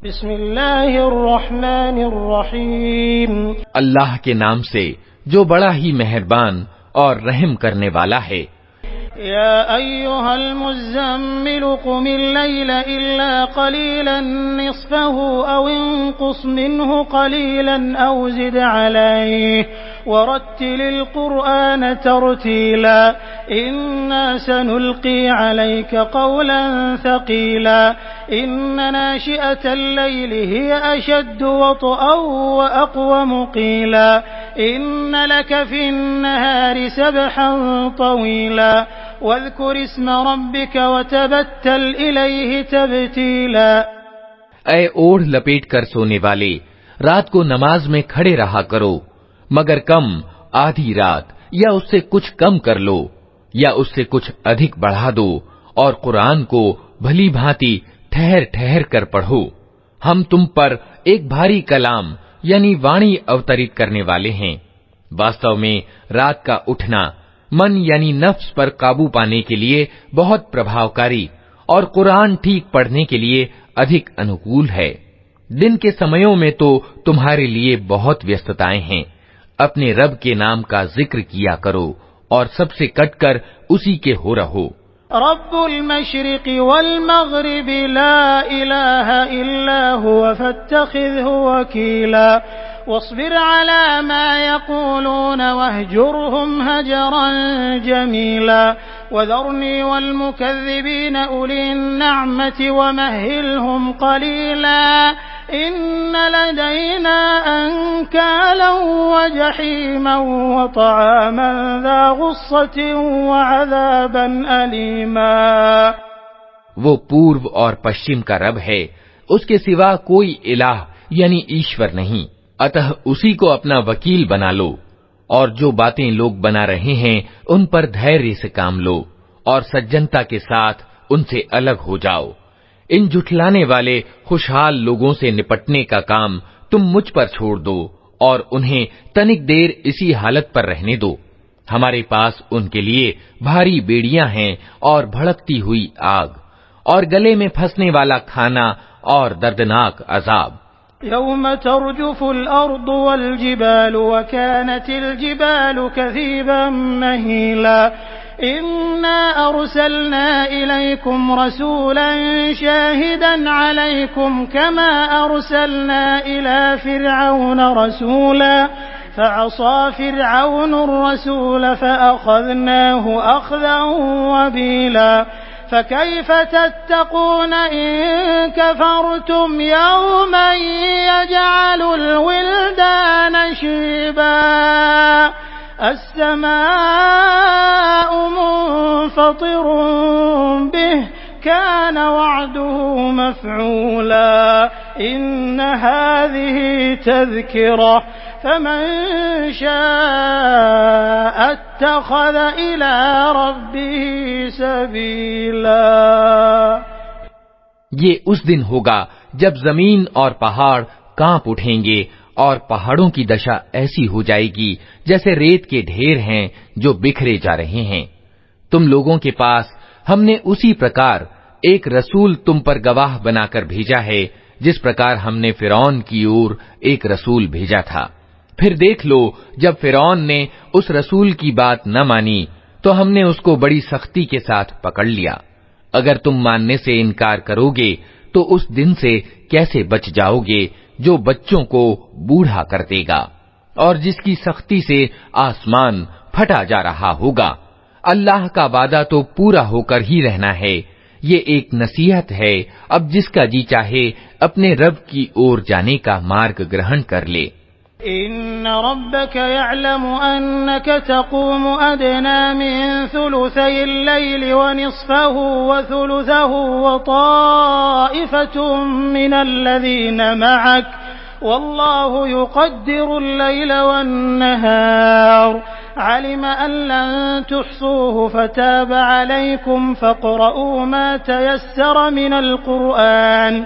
बिस्मिल्लाहिर्रहमानिर्रहीम। अल्लाह के नाम से जो बड़ा ही मेहरबान और रहम करने वाला है। या अय्युहल मुज़्ज़म्मिल क़ुमिल लैला इल्ला क़लीलन निस्फ़हु औ इंक़ुस मिन्हु क़लीलन औ ज़िद अलैहि वरत्तिलिल क़ुरआन तरतीला इन्ना सनुल्क़ी अलैका क़ौलन थक़ीला इन्न नाशिअतल लैलि हिय अशद्दु वत्अन व अक़वमु क़ीला इन्न लक फ़िन्नहारि सबहन तवीला वज़्कुर इस्म रब्बिक वतबत्तल इलैहि तबतीला। ऐ ओढ़ लपेट कर सोने वाले, रात को नमाज में खड़े रहा करो, मगर कम आधी रात या उससे कुछ कम कर लो या उससे कुछ अधिक बढ़ा दो, और कुरान को भली भांति ठहर ठहर कर पढ़ो। हम तुम पर एक भारी कलाम यानी वाणी अवतरित करने वाले हैं। वास्तव में रात का उठना मन यानी नफ्स पर काबू पाने के लिए बहुत प्रभावकारी और कुरान ठीक पढ़ने के लिए अधिक अनुकूल है। दिन के समयों में तो तुम्हारे लिए बहुत व्यस्तताएं हैं। अपने रब के नाम का जिक्र किया करो और सबसे कटकर उसी के हो रहो। रब्बुल मशरिक़ि वल मग़रिबि ला इलाहा इल्ला हुवा फत्तखिज़हु वकीला वस्बिर अला मा यक़ूलून वहजुरहुम हजरन जमीला वज़रनी वल मुकज़्ज़िबीन उलिन नअमति वमहिलहुम क़लीला इन्न लदैना अंकालन वजहीमन वतआमन ज़ा गुस्सतिन वअज़ाबन अलीमा। वो पूर्व और पश्चिम का रब है, उसके सिवा कोई इलाह यानी ईश्वर नहीं, अतः उसी को अपना वकील बना लो और जो बातें लोग बना रहे हैं उन पर धैर्य से काम लो और सज्जनता के साथ उनसे अलग हो जाओ। इन जुठलाने वाले खुशहाल लोगों से निपटने का काम तुम मुझ पर छोड़ दो और उन्हें तनिक देर इसी हालत पर रहने दो। हमारे पास उनके लिए भारी बेड़ियां हैं और भड़कती हुई आग और गले में फंसने वाला खाना और दर्दनाक अजाब। यौम तर्जुफुल अर्दु वल जिबालु व कानतिल जिबालु कसीबन महीला इन्ना अरसलना इलैकुम रसूलन शाहिदन अलैकुम कमा अरसलना इला फिरऔन रसूला फअसा फिरऔनुर रसूल फअखज़नाहु अख़ज़न वबीला फकैफ़ तत्तक़ून इन कफ़रतुम यौमन यजअलुल विल्दान शीबा अस्समाउ मुन्फ़तिरुन बिहि कान वअदुहु मफ़ऊला इन्न हाज़िही तज़किरा फमन शाअ अत्तख़ज़ इला रब्बिही सबीला। ये उस दिन होगा जब जमीन और पहाड़ कांप उठेंगे और पहाड़ों की दशा ऐसी हो जाएगी जैसे रेत के ढेर हैं जो बिखरे जा रहे हैं। तुम लोगों के पास हमने उसी प्रकार एक रसूल तुम पर गवाह बनाकर भेजा है जिस प्रकार हमने फिरौन की ओर एक रसूल भेजा था। फिर देख लो, जब फिरौन ने उस रसूल की बात न मानी तो हमने उसको बड़ी सख्ती के साथ पकड़ लिया। अगर तुम मानने से इनकार करोगे तो उस दिन से कैसे बच जाओगे जो बच्चों को बूढ़ा कर देगा और जिसकी सख्ती से आसमान फटा जा रहा होगा। अल्लाह का वादा तो पूरा होकर ही रहना है। ये एक नसीहत है, अब जिसका जी चाहे अपने रब की ओर जाने का मार्ग ग्रहण कर ले। इन्न रब्बक यअलमु अन्नक तक़ूमु अदना मिन सुलुसैल लैलि व निस्फ़हु व सुलुसहु व ताइफ़तुम मिनल लज़ीना मअक वल्लाहु युक़द्दिरुल लैला वन नहार अलिम अन लन तुहसूहु फताब अलैकुम फ़क़रऊ मा तयस्सर मिनल क़ुरआन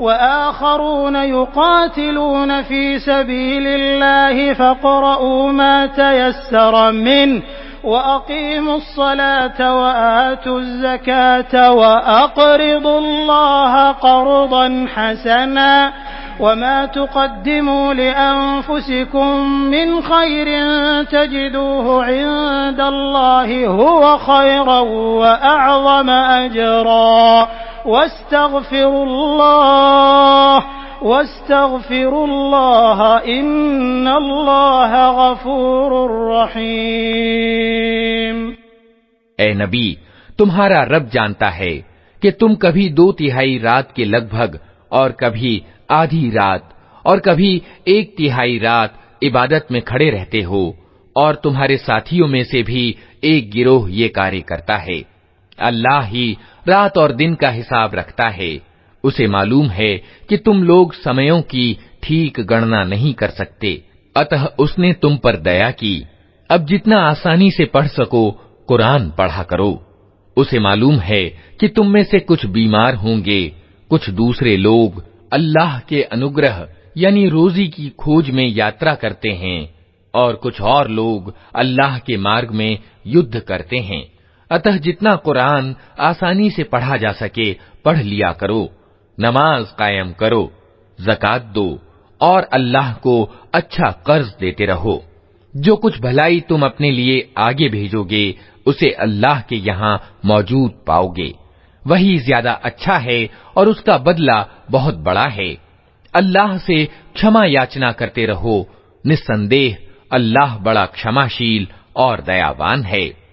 वआखरून युकातिलून फी सबीलिल्लाहि फक़रऊ मा तयस्सर मिन्हु वअक़ीमुस्सलात वआतुज़्ज़कात वअक़रिदुल्लाह क़र्ज़न हसना वमा तुक़द्दिमू लिअन्फुसिकुम मिन खैरिन तजिदूहु इंदल्लाहि हुवा खैरन वअअज़म अजरा वस्तग़फिरुल्लाह इन्नल्लाह गफूरुर रहीम। ए नबी, तुम्हारा रब जानता है कि तुम कभी 2/3 रात के लगभग और कभी आधी रात और कभी 1/3 रात इबादत में खड़े रहते हो, और तुम्हारे साथियों में से भी एक गिरोह ये कार्य करता है। अल्लाह ही रात और दिन का हिसाब रखता है। उसे मालूम है कि तुम लोग समयों की ठीक गणना नहीं कर सकते, अतः उसने तुम पर दया की। अब जितना आसानी से पढ़ सको कुरान पढ़ा करो। उसे मालूम है कि तुम में से कुछ बीमार होंगे, कुछ दूसरे लोग अल्लाह के अनुग्रह यानी रोजी की खोज में यात्रा करते हैं, और कुछ और लोग अल्लाह के मार्ग में युद्ध करते हैं। अतः जितना कुरान आसानी से पढ़ा जा सके पढ़ लिया करो, नमाज कायम करो, ज़कात दो और अल्लाह को अच्छा कर्ज देते रहो। जो कुछ भलाई तुम अपने लिए आगे भेजोगे उसे अल्लाह के यहाँ मौजूद पाओगे। वही ज्यादा अच्छा है और उसका बदला बहुत बड़ा है। अल्लाह से क्षमा याचना करते रहो, निस्संदेह अल्लाह बड़ा क्षमाशील और दयावान है।